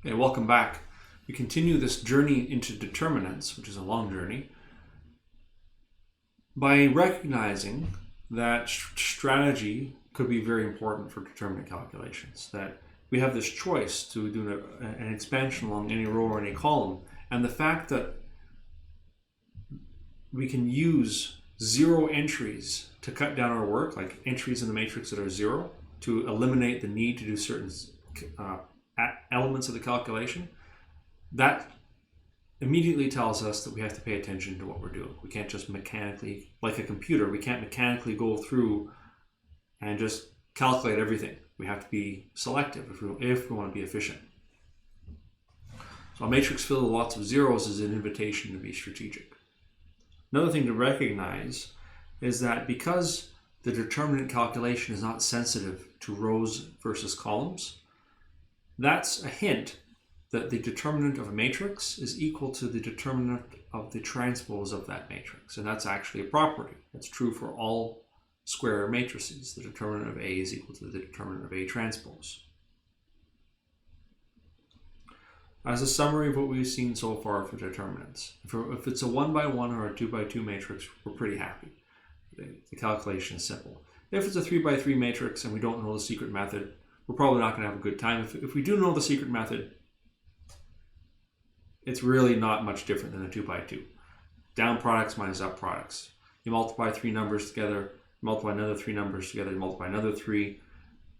Okay, welcome back. We continue this journey into determinants, which is a long journey, by recognizing that strategy could be very important for determinant calculations, that we have this choice to do an expansion along any row or any column, and the fact that we can use zero entries to cut down our work, like entries in the matrix that are zero, to eliminate the need to do certain elements of the calculation, that immediately tells us that we have to pay attention to what we're doing. We can't just mechanically, like a computer, we can't mechanically go through and just calculate everything. We have to be selective if we want to be efficient. So a matrix filled with lots of zeros is an invitation to be strategic. Another thing to recognize is that because the determinant calculation is not sensitive to rows versus columns, that's a hint that the determinant of a matrix is equal to the determinant of the transpose of that matrix. And that's actually a property. That's true for all square matrices. The determinant of A is equal to the determinant of A transpose. As a summary of what we've seen so far for determinants, if it's a 1 by 1 or a 2 by 2 matrix, we're pretty happy. The calculation is simple. If it's a 3 by 3 matrix and we don't know the secret method, we're probably not going to have a good time. If we do know the secret method, it's really not much different than a 2 by 2. Down products minus up products. You multiply 3 numbers together, multiply another 3 numbers together, you multiply another 3,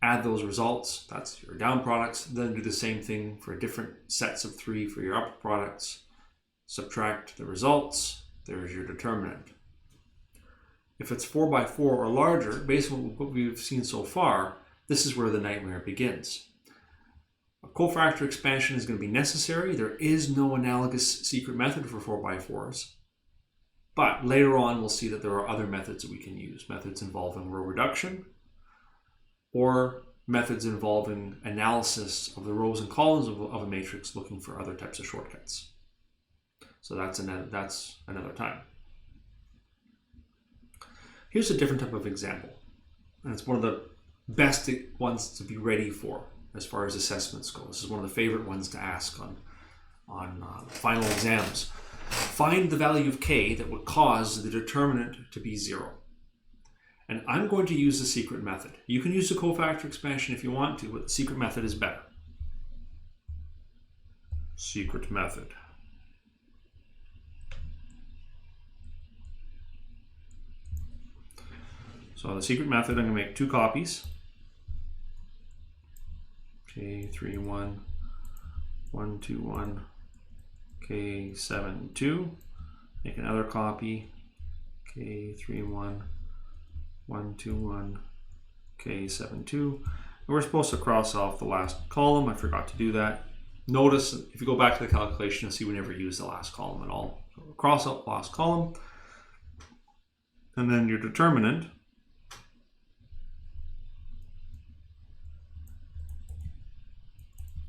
add those results, that's your down products. Then do the same thing for different sets of 3 for your up products. Subtract the results, there's your determinant. If it's 4 by 4 or larger, based on what we've seen so far, this is where the nightmare begins. A cofactor expansion is going to be necessary. There is no analogous secret method for 4 by 4s. But later on, we'll see that there are other methods that we can use. Methods involving row reduction, or methods involving analysis of the rows and columns of a matrix, looking for other types of shortcuts. So that's another time. Here's a different type of example. And it's one of the best ones to be ready for as far as assessments go. This is one of the favorite ones to ask on final exams. Find the value of k that would cause the determinant to be 0. And I'm going to use the secret method. You can use the cofactor expansion if you want to, but the secret method is better. Secret method. So the secret method, I'm going to make 2 copies. K31, 121, K72. Make another copy. K31, 121, K72. And we're supposed to cross off the last column. I forgot to do that. Notice if you go back to the calculation, you'll see we never use the last column at all. So cross out the last column. And then your determinant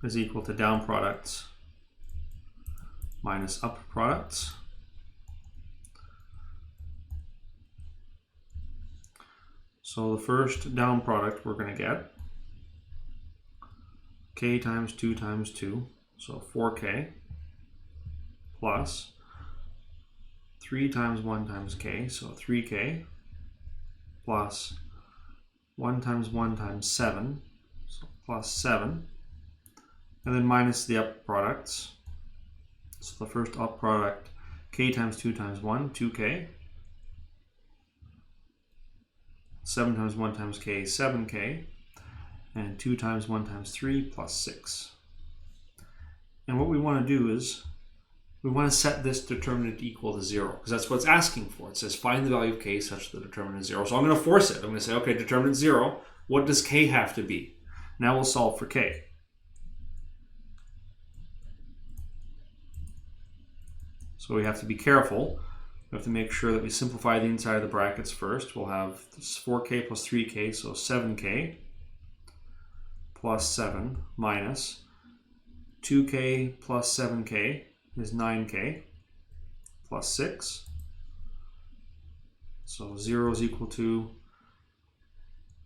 is equal to down products minus up products. So the first down product we're going to get k times 2 times 2, so 4k, plus 3 times 1 times k, so 3k, plus 1 times 1 times 7, so plus 7, and then minus the up products. So the first up product, k times 2 times 1, 2k, 7 times 1 times k, 7k, and 2 times 1 times 3 plus 6. And what we want to do is we want to set this determinant equal to 0, because that's what it's asking for. It says find the value of k such that the determinant is 0. So I'm going to force it. I'm going to say, okay, determinant 0. What does k have to be? Now we'll solve for k. So we have to be careful. We have to make sure that we simplify the inside of the brackets first. We'll have 4k plus 3k, so 7k plus 7 minus 2k plus 7k is 9k plus 6. So 0 is equal to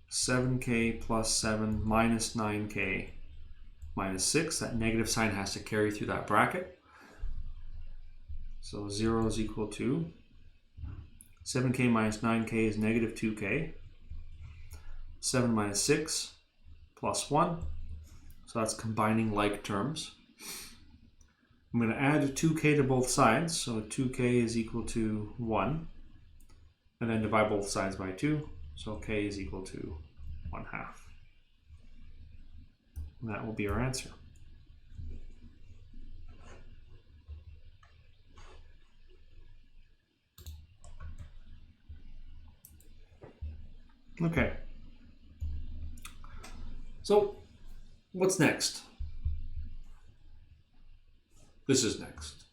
7k plus 7 minus 9k minus 6. That negative sign has to carry through that bracket. So 0 is equal to 7k minus 9k is negative 2k. 7 minus 6 plus 1. So that's combining like terms. I'm going to add 2k to both sides. So 2k is equal to 1. And then divide both sides by 2. So k is equal to 1/2. And that will be our answer. Okay. So, what's next? This is next.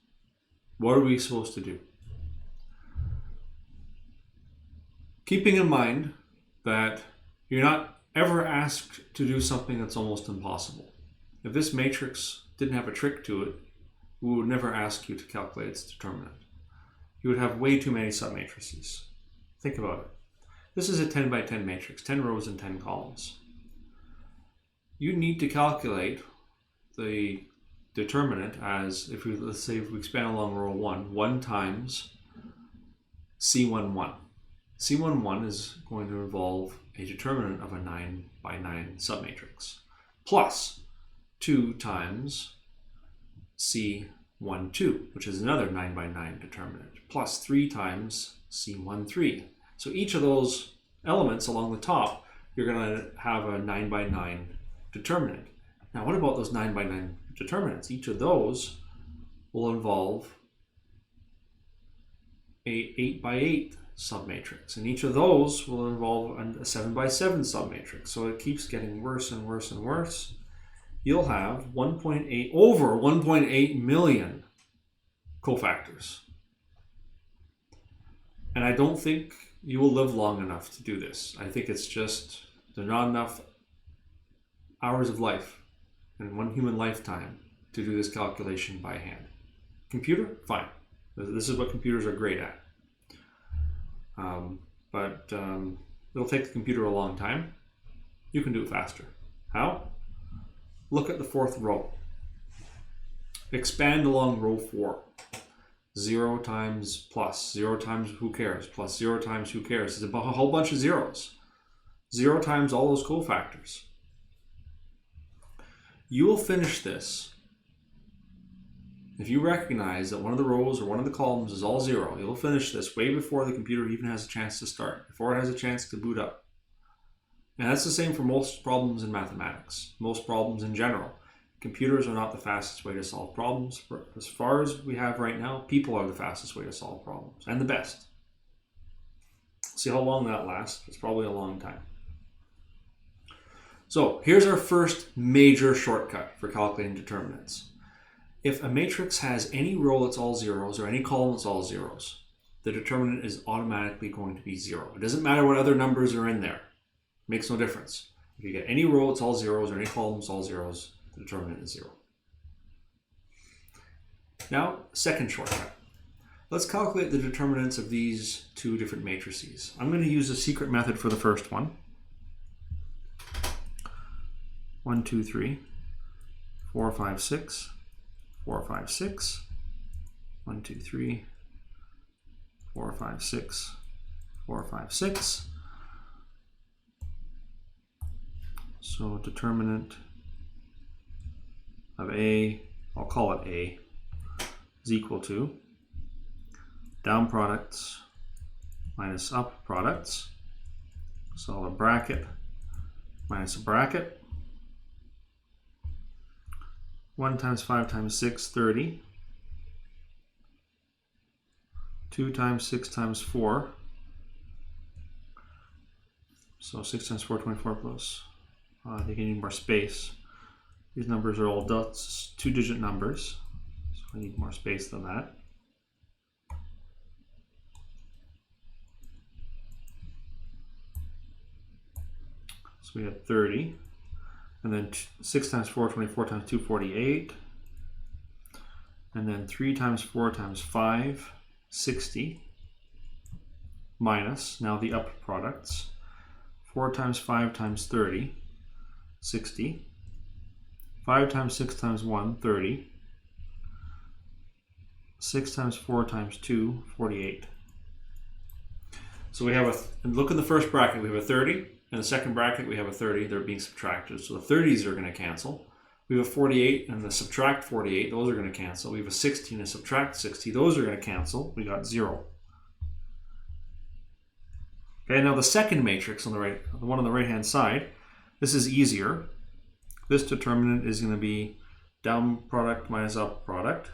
What are we supposed to do? Keeping in mind that you're not ever asked to do something that's almost impossible. If this matrix didn't have a trick to it, we would never ask you to calculate its determinant. You would have way too many submatrices. Think about it. This is a 10 by 10 matrix, 10 rows and 10 columns. You need to calculate the determinant as, let's say if we expand along row 1, 1 times C11. C11 is going to involve a determinant of a 9 by 9 submatrix, plus 2 times C12, which is another 9 by 9 determinant, plus 3 times C13. So each of those elements along the top, you're going to have a 9 by 9 determinant. Now, what about those 9 by 9 determinants? Each of those will involve a 8 by 8 submatrix, and each of those will involve a 7 by 7 submatrix. So it keeps getting worse and worse and worse. You'll have 1.8 million cofactors. And I don't think you will live long enough to do this. I think it's just, there are not enough hours of life in one human lifetime to do this calculation by hand. Computer? Fine. This is what computers are great at. But it'll take the computer a long time. You can do it faster. How? Look at the fourth row. Expand along row 4. 0 times plus, 0 times who cares, plus 0 times who cares. It's a whole bunch of zeros. 0 times all those cofactors. You will finish this. If you recognize that one of the rows or one of the columns is all 0, you'll finish this way before the computer even has a chance to start, before it has a chance to boot up. And that's the same for most problems in mathematics, most problems in general. Computers are not the fastest way to solve problems. As far as we have right now, people are the fastest way to solve problems, and the best. See how long that lasts? It's probably a long time. So here's our first major shortcut for calculating determinants. If a matrix has any row that's all zeros or any column that's all zeros, the determinant is automatically going to be 0. It doesn't matter what other numbers are in there. It makes no difference. If you get any row that's all zeros or any column that's all zeros, the determinant is 0. Now, second shortcut. Let's calculate the determinants of these two different matrices. I'm going to use a secret method for the first one. 1, 2, 3, 4, 5, 6, 4, 5, 6, 1, 2, 3, 4, 5, 6, 4, 5, 6. So determinant of A, I'll call it A, is equal to down products minus up products. So a bracket minus a bracket. 1 times 5 times 6, 30. 2 times 6 times 4. So 6 times 4, 24 plus. I think I need more space. These numbers are all two-digit numbers, so I need more space than that. So we have 30. And then 6 times 4, 24 times 2, 48. And then 3 times 4 times 5, 60. Minus, now the up products. 4 times 5 times 30, 60. 5 times 6 times 1, 30. 6 times 4 times 2, 48. So we have look in the first bracket, we have a 30. In the second bracket, we have a 30. They're being subtracted. So the 30s are going to cancel. We have a 48 and the subtract 48. Those are going to cancel. We have a 16 and subtract 60. Those are going to cancel. We got 0. Okay, now the second matrix on the right, the one on the right-hand side, this is easier. This determinant is going to be down product minus up product.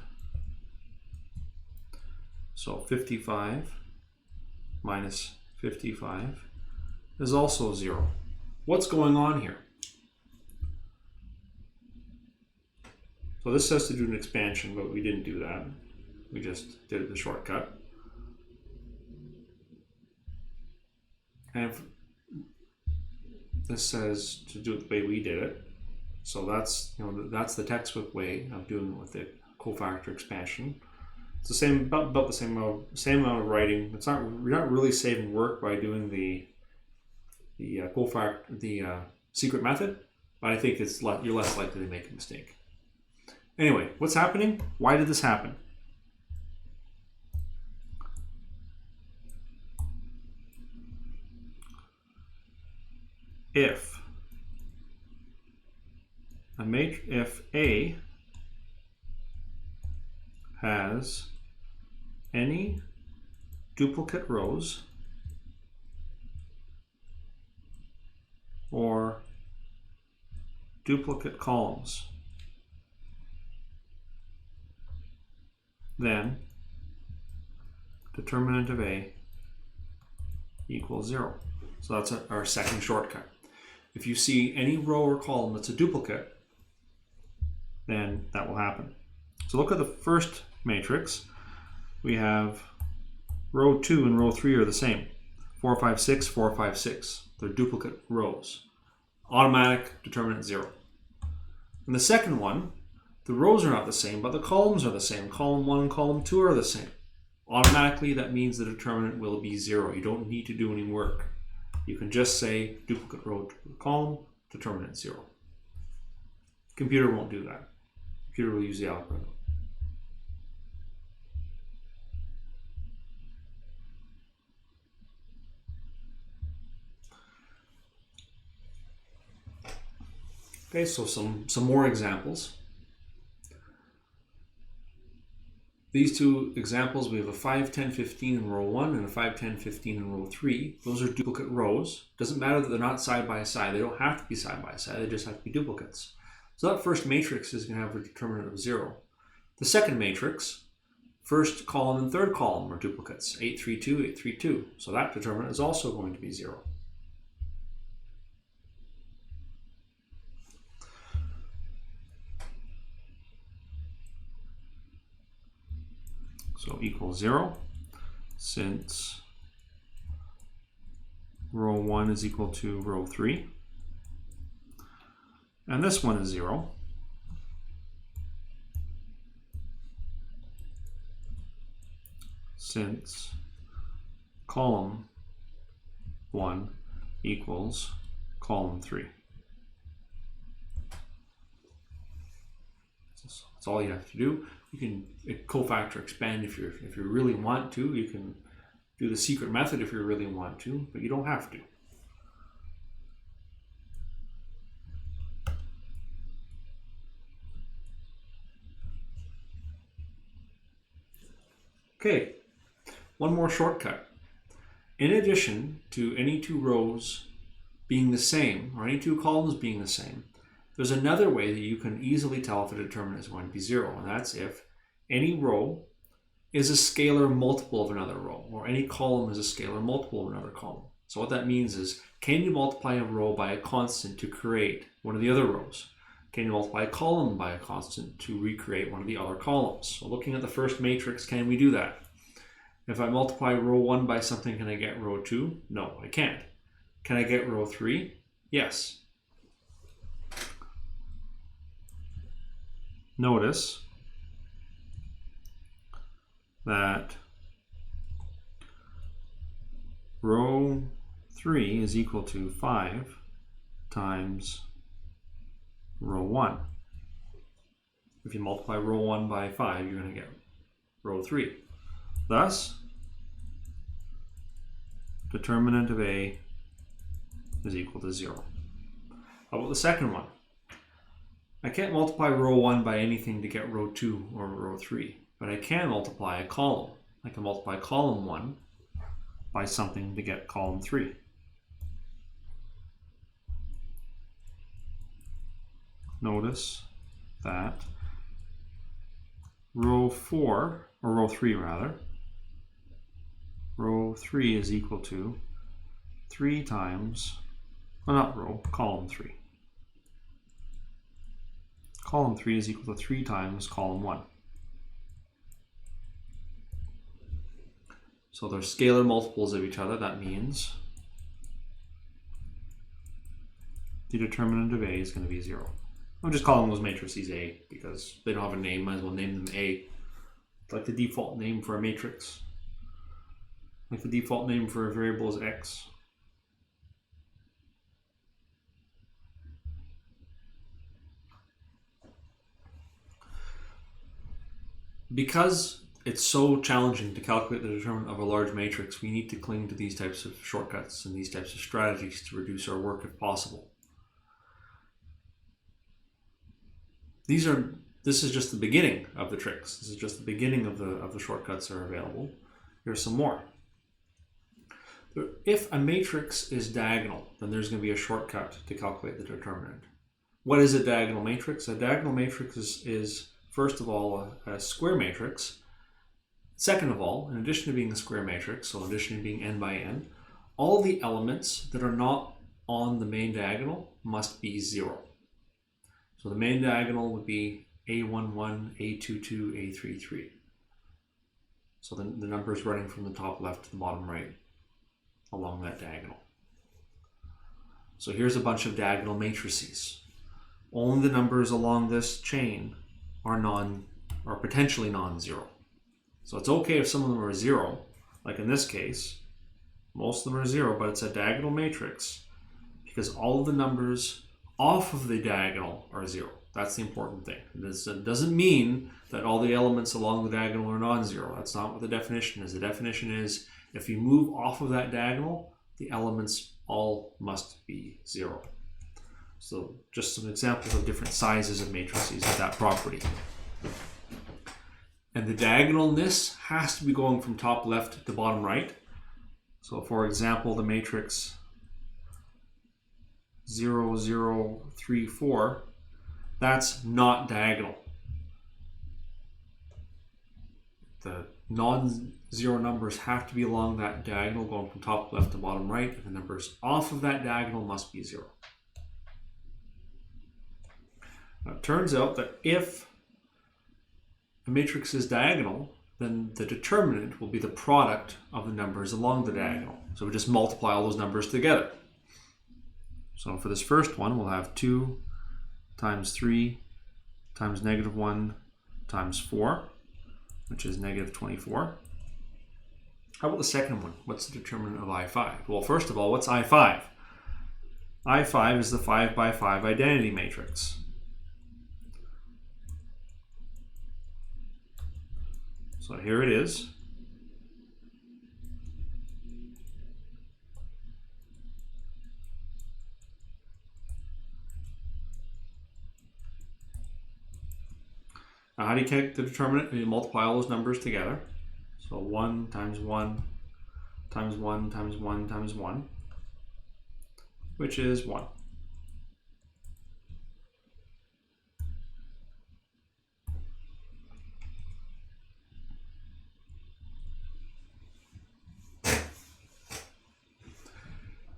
So 55 minus 55 is also 0. What's going on here? So this has to do an expansion, but we didn't do that. We just did the shortcut. And this says to do it the way we did it. So that's, that's the textbook way of doing it with the cofactor expansion. It's the same, about the same amount of writing. It's not, we're not really saving work by doing the secret method, but I think you're less likely to make a mistake. Anyway, what's happening? Why did this happen? If A has any duplicate rows or duplicate columns, then determinant of A equals 0. So that's our second shortcut. If you see any row or column that's a duplicate, then that will happen. So look at the first matrix. We have row 2 and row 3 are the same. 4, 5, 6, 4, 5, 6. They're duplicate rows. Automatic determinant 0. In the second one, the rows are not the same, but the columns are the same. Column 1 and column 2 are the same. Automatically, that means the determinant will be 0. You don't need to do any work. You can just say duplicate row, duplicate column, determinant 0. Computer won't do that. Computer will use the algorithm. Okay, so some more examples. These two examples, we have a 5, 10, 15 in row 1 and a 5, 10, 15 in row 3. Those are duplicate rows. Doesn't matter that they're not side by side. They don't have to be side by side. They just have to be duplicates. So that first matrix is going to have a determinant of 0. The second matrix, first column and third column are duplicates. 8, 3, 2, 8, 3, 2. So that determinant is also going to be 0. So equals 0, since row 1 is equal to row 3. And this one is 0. Since column 1 equals column 3. That's all you have to do. You can cofactor expand if you really want to. You can do the secret method if you really want to, but you don't have to. Okay, one more shortcut. In addition to any two rows being the same, or any two columns being the same, there's another way that you can easily tell if a determinant is going to be 0, and that's if any row is a scalar multiple of another row, or any column is a scalar multiple of another column. So what that means is, can you multiply a row by a constant to create one of the other rows? Can you multiply a column by a constant to recreate one of the other columns? So looking at the first matrix, can we do that? If I multiply row 1 by something, can I get row 2? No, I can't. Can I get row 3? Yes. Notice that row 3 is equal to 5 times row 1. If you multiply row 1 by 5, you're going to get row 3. Thus, determinant of A is equal to 0. How about the second one? I can't multiply row 1 by anything to get row 2 or row 3, but I can multiply a column. I can multiply column 1 by something to get column 3. Notice that row 4, or row 3 rather, row 3 is equal to 3 times, well, not row, column 3. Column 3 is equal to 3 times column 1. So they're scalar multiples of each other. That means the determinant of A is going to be 0. I'm just calling those matrices A because they don't have a name. Might as well name them A. It's like the default name for a matrix. Like the default name for a variable is X. Because it's so challenging to calculate the determinant of a large matrix, we need to cling to these types of shortcuts and these types of strategies to reduce our work if possible. This is just the beginning of the tricks. This is just the beginning of the shortcuts that are available. Here's some more. If a matrix is diagonal, then there's going to be a shortcut to calculate the determinant. What is a diagonal matrix? A diagonal matrix is first of all a square matrix. Second of all, in addition to being a square matrix, so in addition to being n by n, all the elements that are not on the main diagonal must be 0. So the main diagonal would be A11, A22, A33. So the numbers running from the top left to the bottom right along that diagonal. So here's a bunch of diagonal matrices. Only the numbers along this chain are potentially non-zero. So it's okay if some of them are 0, like in this case, most of them are 0, but it's a diagonal matrix because all of the numbers off of the diagonal are 0. That's the important thing. It doesn't mean that all the elements along the diagonal are non-zero. That's not what the definition is. The definition is if you move off of that diagonal, the elements all must be 0. So just some examples of different sizes of matrices with that property. And the diagonalness has to be going from top left to bottom right. So for example, the matrix 0, 0, 3, 4, that's not diagonal. The non-zero numbers have to be along that diagonal going from top left to bottom right, and the numbers off of that diagonal must be 0. Now, it turns out that if a matrix is diagonal, then the determinant will be the product of the numbers along the diagonal. So we just multiply all those numbers together. So for this first one, we'll have 2 times 3 times -1 times 4, which is -24. How about the second one? What's the determinant of I5? Well, first of all, what's I5? I5 is the 5 by 5 identity matrix. So here it is. Now, how do you calculate the determinant? You multiply all those numbers together. So 1 times 1 times 1 times 1 times 1, which is 1.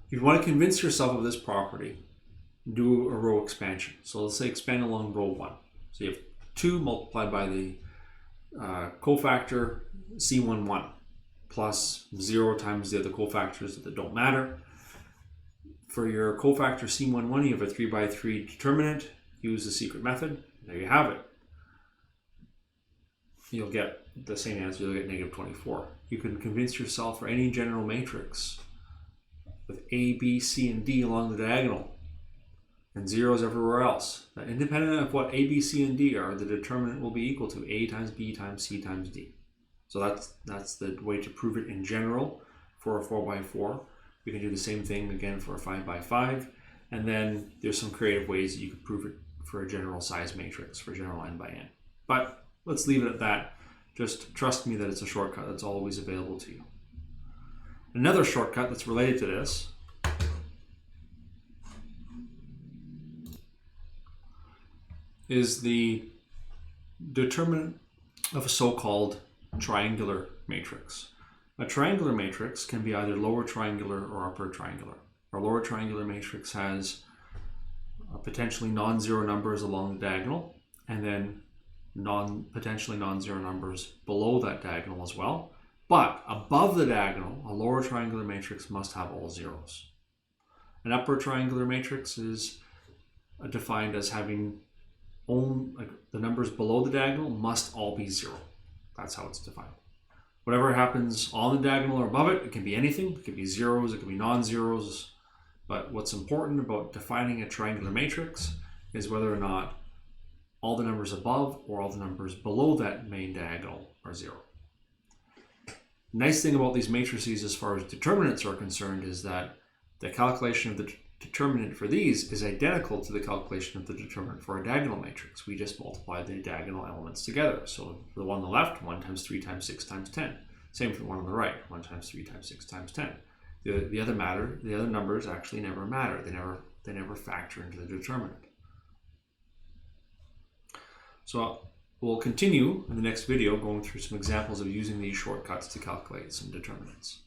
If you want to convince yourself of this property, do a row expansion. So let's say expand along row 1. So you have 2 multiplied by the cofactor C11 plus 0 times the other cofactors that don't matter. For your cofactor C11, you have a 3 by 3 determinant. Use the secret method. There you have it. You'll get the same answer. You'll get -24. You can convince yourself for any general matrix with A, B, C, and D along the diagonal and zeros everywhere else, that independent of what A, B, C, and D are, the determinant will be equal to A times B times C times D. So that's the way to prove it in general for a 4x4. We can do the same thing again for a 5x5, and then there's some creative ways that you could prove it for a general size matrix, for general n by n. But let's leave it at that. Just trust me that it's a shortcut that's always available to you. Another shortcut that's related to this is the determinant of a so-called triangular matrix. A triangular matrix can be either lower triangular or upper triangular. Our lower triangular matrix has potentially non-zero numbers along the diagonal, and then potentially non-zero numbers below that diagonal as well. But above the diagonal, a lower triangular matrix must have all zeros. An upper triangular matrix is defined as having the numbers below the diagonal must all be zero. That's how it's defined. Whatever happens on the diagonal or above it, it can be anything. It can be zeros, it can be non-zeros. But what's important about defining a triangular matrix is whether or not all the numbers above or all the numbers below that main diagonal are zero. Nice thing about these matrices as far as determinants are concerned is that the calculation of the determinant for these is identical to the calculation of the determinant for a diagonal matrix. We just multiply the diagonal elements together. So for the one on the left, 1 times 3 times 6 times 10. Same for the one on the right, 1 times 3 times 6 times 10. The other numbers actually never matter. They never factor into the determinant. So we'll continue in the next video going through some examples of using these shortcuts to calculate some determinants.